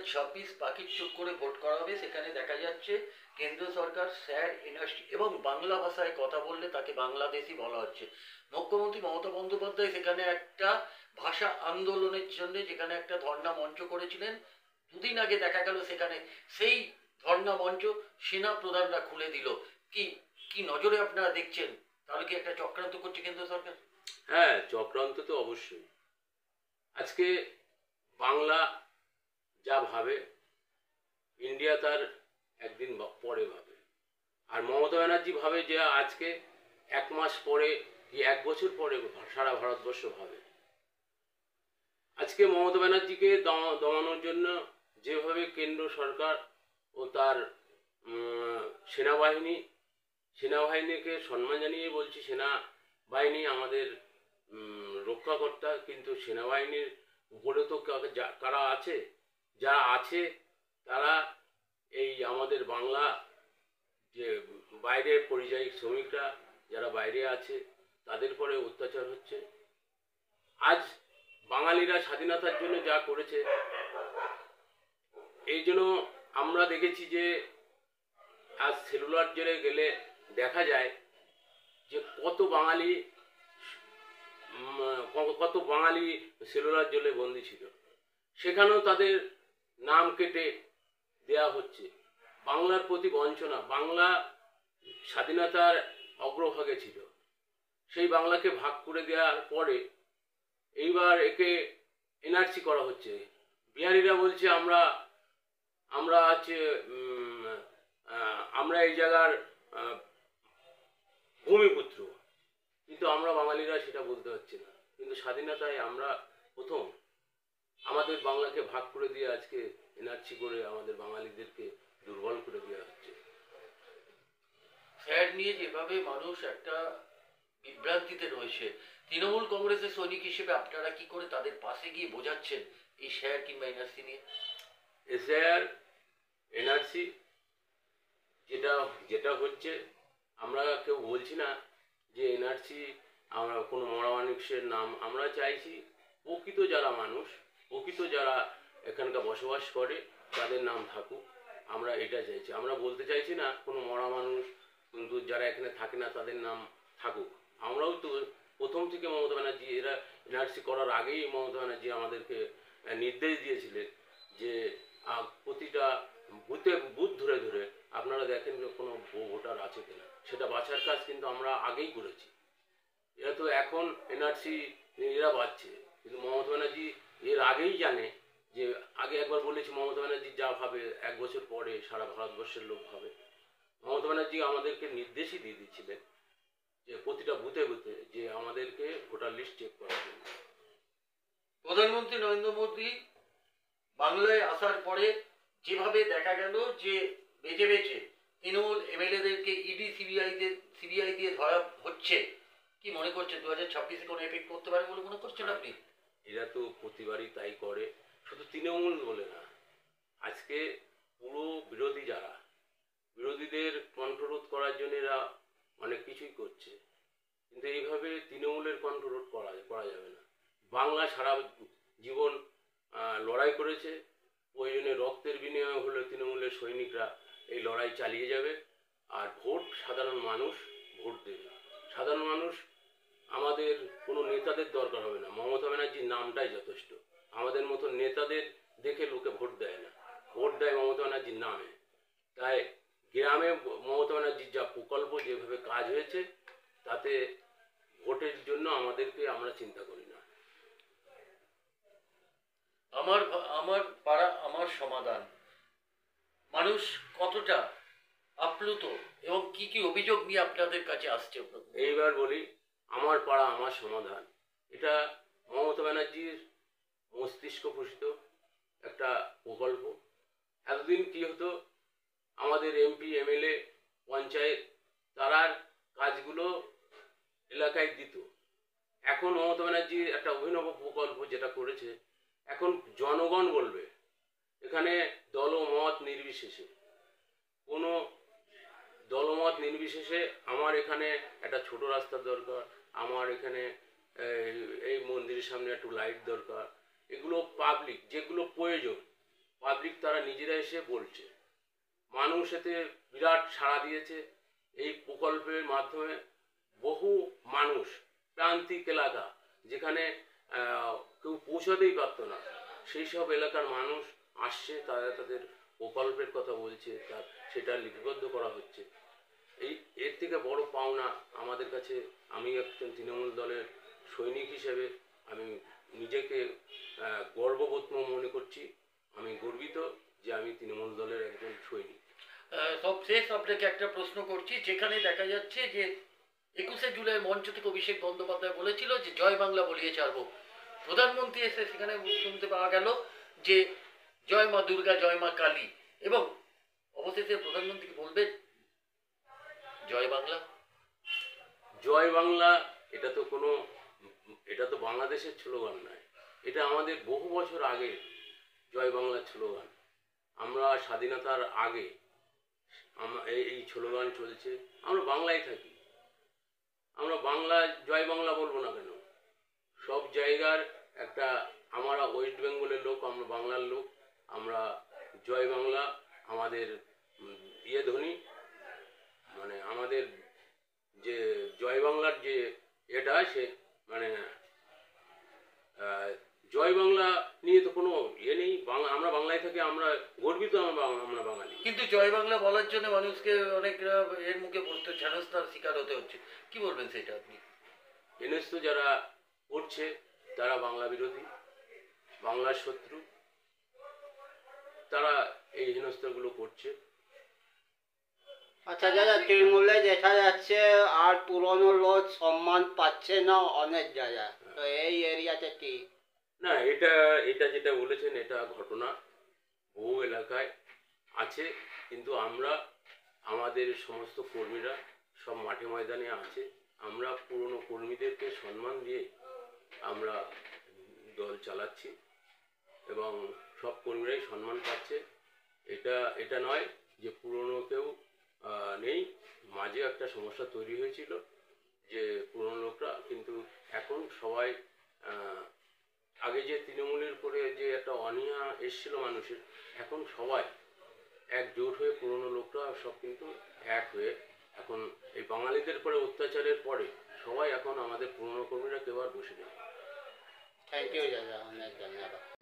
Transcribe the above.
2026 পাখির চোখ করে ভোট করা হবে। সেখানে দেখা যাচ্ছে কেন্দ্র সরকার স্যার এনআরসি এবং বাংলা ভাষায় কথা বললে তাকে বাংলাদেশি বলা হচ্ছে। মুখ্যমন্ত্রী মমতা বন্দ্যোপাধ্যায় সেখানে একটা ভাষা আন্দোলনের জন্য যেখানে একটা ধর্ণা মঞ্চ করেছিলেন, দুদিন আগে দেখা গেল সেখানে সেই ধর্ণা মঞ্চ সেনা প্রধানরা খুলে দিল। কি কি নজরে আপনারা দেখছেন? তাহলে কি একটা চক্রান্ত করছে কেন্দ্র সরকার? হ্যাঁ, চক্রান্ত তো অবশ্যই। আজকে বাংলা যা ভাবে ইন্ডিয়া তার একদিন পরে ভাবে, আর মমতা ব্যানার্জি ভাবে যে আজকে 1 মাস পরে কি 1 বছর পরে সারা ভারতবর্ষ ভাবে। আজকে মমতা ব্যানার্জিকে দমানোর জন্য যেভাবে কেন্দ্র সরকার ও তার সেনাবাহিনীকে সম্মান জানিয়ে বলছি, সেনাবাহিনী আমাদের রক্ষাকর্তা, কিন্তু সেনাবাহিনীর উপরে তো কারা আছে, যারা আছে তারা এই আমাদের বাংলা যে বাইরের পরিযায়ী শ্রমিকরা যারা বাইরে আছে তাদের পরে অত্যাচার হচ্ছে। আজ বাঙালিরা স্বাধীনতার জন্য যা করেছে, এই জন্য আমরা দেখেছি যে আজ সেলুলার জেলে গেলে দেখা যায় যে কত বাঙালি সেলুলার জেলে বন্দি ছিল। সেখানেও তাদের নাম কেটে দেয়া হচ্ছে। বাংলার প্রতি বঞ্চনা। বাংলা স্বাধীনতার অগ্রভাগে ছিল, সেই বাংলাকে ভাগ করে দেওয়ার পরে এইবার একে এনআরসি করা হচ্ছে। বিহারিরা বলছে আমরা এই জায়গার ভূমিপুত্র, কিন্তু আমরা বাঙালিরা সেটা বলতে হচ্ছে না। কিন্তু স্বাধীনতায় আমরা প্রথম। আমাদের বাংলাকে ভাগ করে দিয়ে আজকে এনআরসি করে আমাদের বাঙালিদেরকে দুর্বল করে দেওয়া হচ্ছে। স্যার নিয়ে যেভাবে মানুষ একটা বিভ্রান্তিতে রয়েছে, তৃণমূল কংগ্রেসের সৈনিক হিসেবে আপনারা কি করে তাদের পাশে গিয়ে বোঝাচ্ছেন এই স্যার কিংবা এনআরসি নিয়ে? স্যার এনআরসি যেটা হচ্ছে, আমরা কেউ বলছি না যে এনআরসি আমরা কোনো মরা মানুষের নাম। আমরা চাইছি প্রকৃত যারা মানুষ, প্রকৃত যারা এখানকার বসবাস করে তাদের নাম থাকুক। আমরা এটা চাইছি। আমরা বলতে চাইছি না কোনো মরা মানুষ কিন্তু যারা এখানে থাকে না তাদের নাম থাকুক। আমরাও তো প্রথম থেকে মমতা ব্যানার্জি এরা এনআরসি করার আগেই মমতা ব্যানার্জি আমাদেরকে নির্দেশ দিয়েছিলেন যে প্রতিটা বুথ ধরে ধরে আপনারা দেখেন যে কোনো ভোটার আছে কিনা, সেটা বাছার কাজ কিন্তু আমরা আগেই করেছি। এরা তো এখন এনআরসি এরা বাড়ছে, কিন্তু মমতা ব্যানার্জি এর আগেই জানে যে আগে একবার বলেছি মমতা ব্যানার্জি যা ভাবে 1 বছর পরে সারা ভারতবর্ষের লোক ভাবে। মমতা ব্যানার্জি আমাদেরকে নির্দেশই দিয়ে দিচ্ছিলেন যে প্রতিটা বুথে বুথে যে আমাদেরকে ভোটার লিস্ট চেক করার জন্য। প্রধানমন্ত্রী নরেন্দ্র মোদী বাংলায় আসার পরে যেভাবে দেখা গেল যে বেছে বেছে তৃণমূল এমএলএদেরকে ইডি সিবিআই দিয়ে ধরা হচ্ছে, কি মনে করছেন 2026-এ কোনো এফেক্ট করতে পারে বলে মনে করছেন আপনি? এরা তো প্রতিবারই তাই করে, শুধু তৃণমূল বলে না। আজকে পুরো বিরোধীদের কণ্ঠরোধ করার জন্য এরা অনেক কিছুই করছে, কিন্তু এইভাবে তৃণমূলের কণ্ঠরোধ করা যাবে না। বাংলা সারা জীবন লড়াই করেছে, প্রয়োজনে রক্তের বিনিময় হলে তৃণমূলের সৈনিকরা এই লড়াই চালিয়ে যাবে। আর ভোট সাধারণ মানুষ ভোট দেবে। সাধারণ মানুষ, আমাদের কোনো নেতাদের দরকার হবে না, মমতা ব্যানার্জির নামটাই যথেষ্ট। আমাদের মতো নেতাদের দেখে লোকে ভোট দেয় না, ভোট দেয় মমতা ব্যানার্জির নামে। তাই গ্রামে মমতা ব্যানার্জির যা প্রকল্প যেভাবে কাজ হয়েছে, তাতে ভোটের জন্য আমরা চিন্তা করি না। আমার পাড়া আমার সমাধান, মানুষ কতটা আপ্লুত এবং কি কি অভিযোগ নিয়ে আপনাদের কাছে আসছে? এইবার বলি, আমার পাড়া আমার সমাধান, এটা মমতা ব্যানার্জির মস্তিষ্ক পুষিত একটা প্রকল্প। এতদিন কি হতো, আমাদের এমপি এমএলএ পঞ্চায়েত তারার কাজগুলো এলাকায় দিত। এখন মমতা ব্যানার্জির একটা অভিনব প্রকল্প যেটা করেছে, এখন জনগণ বলবে। এখানে দলমত নির্বিশেষে, কোনো দলমত নির্বিশেষে আমার এখানে একটা ছোট রাস্তার দরকার, আমার এখানে এই মন্দিরের সামনে একটু লাইট দরকার, এগুলো পাবলিক যেগুলো প্রয়োজন পাবলিক তারা নিজেরা এসে বলছে। মানুষ এতে বিরাট সাড়া দিয়েছে। এই প্রকল্পের মাধ্যমে বহু মানুষ, প্রান্তিক এলাকা যেখানে কেউ পৌঁছাতেই পারত না, সেই সব এলাকার মানুষ আসছে, তারা তাদের প্রকল্পের কথা বলছে, সেটা লিপিবদ্ধ করা হচ্ছে। এর থেকে বড় পাওনা আমাদের কাছে, আমি একজন তৃণমূল দলের সৈনিক হিসেবে আমি নিজেকে গর্ববোধ মনে করছি। আমি গর্বিত যে আমি তৃণমূল দলের একজন সৈনিক। সবশেষ আপনাকে একটা প্রশ্ন করছি, যেখানে দেখা যাচ্ছে যে 21শে জুলাই মঞ্চ থেকে অভিষেক বন্দ্যোপাধ্যায় বলেছিল যে জয় বাংলা বলিয়ে ছাড়বো। প্রধানমন্ত্রী এসে সেখানে শুনতে পাওয়া গেল যে জয় মা দুর্গা, জয় মা কালী, এবং অবশেষে প্রধানমন্ত্রীকে বলবে জয় বাংলা। জয় বাংলা এটা তো বাংলাদেশের স্লোগান নয়, এটা আমাদের বহু বছর আগে জয় বাংলার স্লোগান। আমরা স্বাধীনতার আগে এই স্লোগান চলছে। আমরা বাংলায় থাকি, আমরা বাংলা জয় বাংলা বলবো না কেন? সব জায়গার একটা, আমরা ওয়েস্ট বেঙ্গলের লোক, আমরা বাংলার লোক, আমরা জয় বাংলা আমাদের ধ্বনি, মানে আমাদের যে জয় বাংলার যে এটা সে মানে জয় বাংলা নিয়ে তো কোনো নেই। আমরা বাংলায় থাকি, আমরা গর্বিত, আমরা বাঙালি। কিন্তু জয় বাংলা বলার জন্য মানুষকে অনেক এর মুখে পড়তে, হেনস্থার শিকার হতে হচ্ছে। কি বলবেন সেটা আপনি? হেনস্থ যারা করছে তারা বাংলা বিরোধী, বাংলার শত্রু, তারা এই হেনস্থাগুলো করছে। আচ্ছা দাদা, তৃণমূলে দেখা যাচ্ছে আর পুরনো লোক সম্মান পাচ্ছে না অনেক জায়গায়, তো এই এরিয়াতে কি? না, এটা যেটা বলেছেন এটা ঘটনা বহু এলাকায় আছে, কিন্তু আমাদের সমস্ত কর্মীরা সব মাঠে ময়দানে আছে। আমরা পুরনো কর্মীদেরকে সম্মান দিয়ে আমরা দল চালাচ্ছি এবং সব কর্মীরাই সম্মান পাচ্ছে। এটা নয় যে পুরনো কেউ নেই। মাঝে একটা সমস্যা তৈরি হয়েছিল যে পুরনো লোকরা, কিন্তু এখন সবাই আগে যে তৃণমূলের উপরে যে একটা অনীহা এসেছিল মানুষের, এখন সবাই একজোট হয়ে পুরনো লোকরা সব কিন্তু এক হয়ে এখন এই বাঙালিদের পরে অত্যাচারের পরে সবাই এখন আমাদের পুরনো কর্মীরা কেউ আর বসে নেই। থ্যাংক ইউ দাদা, অনেক ধন্যবাদ।